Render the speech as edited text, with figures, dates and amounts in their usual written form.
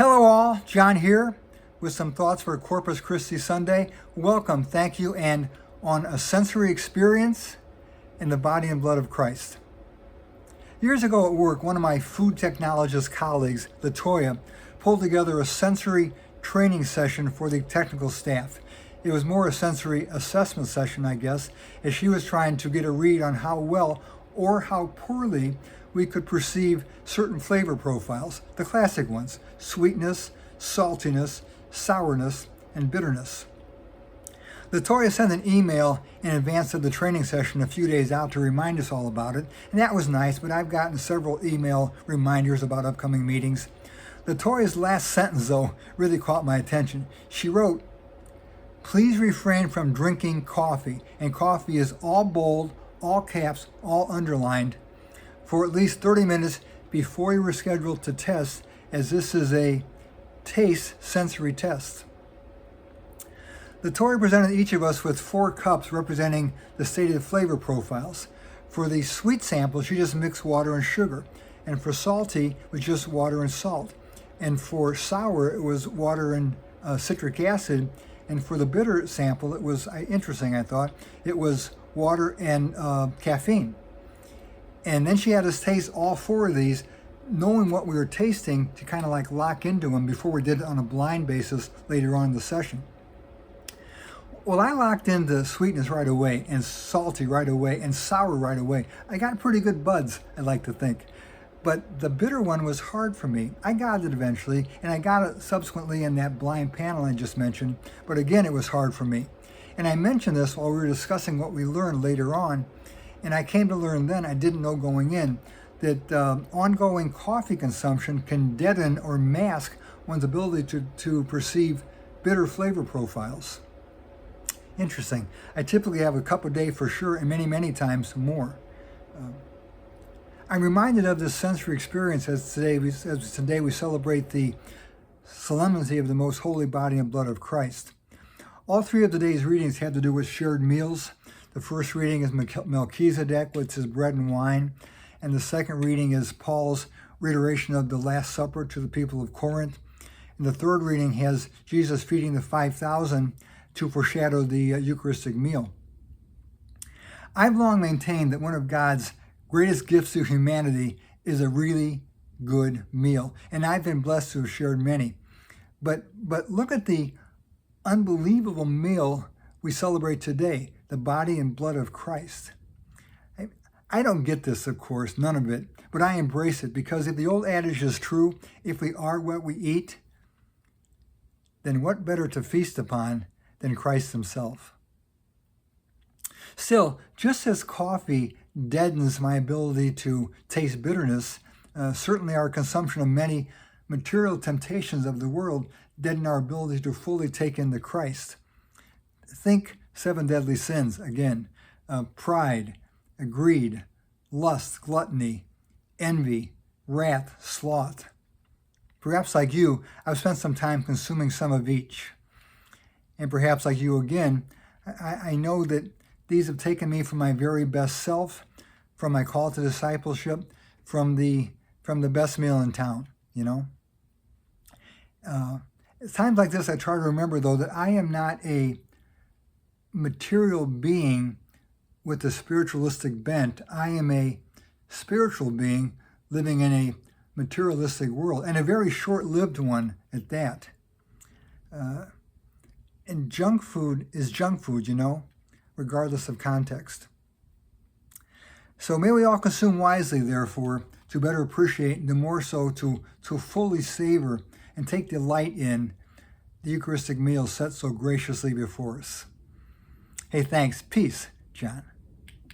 Hello all, John here with some thoughts for Corpus Christi Sunday. Welcome, thank you, and on a sensory experience in the body and blood of Christ. Years ago at work, one of my food technologist colleagues, Latoya, pulled together a sensory training session for the technical staff. It was more a sensory assessment session, I guess, as she was trying to get a read on how well or how poorly we could perceive certain flavor profiles, the classic ones: sweetness, saltiness, sourness, and bitterness. Latoya sent an email in advance of the training session a few days out to remind us all about it, and that was nice, but I've gotten several email reminders about upcoming meetings. Latoya's last sentence, though, really caught my attention. She wrote, "Please refrain from drinking coffee," and coffee is all bold, all caps, all underlined, for at least 30 minutes before you were scheduled to test, as this is a taste sensory test. Latoya presented each of us with 4 cups representing the stated flavor profiles. For the sweet sample, she just mixed water and sugar, and for salty, it was just water and salt. And for sour, it was water and citric acid, and for the bitter sample, it was interesting, I thought, it was water and caffeine. And then she had us taste all 4 of these, knowing what we were tasting to kind of like lock into them before we did it on a blind basis later on in the session. Well, I locked into sweetness right away, and salty right away, and sour right away. I got pretty good buds, I like to think. But the bitter one was hard for me. I got it eventually, and I got it subsequently in that blind panel I just mentioned, but again, it was hard for me. And I mentioned this while we were discussing what we learned later on, and I came to learn then, I didn't know going in, that ongoing coffee consumption can deaden or mask one's ability to perceive bitter flavor profiles. Interesting. I typically have a cup a day for sure, and many, many times more. I'm reminded of this sensory experience as today we celebrate the Solemnity of the Most Holy Body and Blood of Christ. All 3 of today's readings have to do with shared meals. The first reading is Melchizedek with his bread and wine, and the second reading is Paul's reiteration of the Last Supper to the people of Corinth. And the third reading has Jesus feeding the 5,000 to foreshadow the Eucharistic meal. I've long maintained that one of God's greatest gifts to humanity is a really good meal, and I've been blessed to have shared many. But look at the unbelievable meal we celebrate today, the body and blood of Christ. I don't get this, of course, none of it, but I embrace it, because if the old adage is true, if we are what we eat, then what better to feast upon than Christ himself? Still, just as coffee deadens my ability to taste bitterness, certainly our consumption of many material temptations of the world deaden our ability to fully take in the Christ. Think 7 deadly sins again: pride, greed, lust, gluttony, envy, wrath, sloth. Perhaps like you, I've spent some time consuming some of each. And perhaps like you again, I know that these have taken me from my very best self, from my call to discipleship, from the best meal in town, you know. At times like this, I try to remember, though, that I am not a material being with a spiritualistic bent. I am a spiritual being living in a materialistic world, and a very short-lived one at that. And junk food is junk food, you know, regardless of context. So may we all consume wisely, therefore, to better appreciate, and the more so to fully savor and take delight in the Eucharistic meal set so graciously before us. Hey, thanks. Peace, John.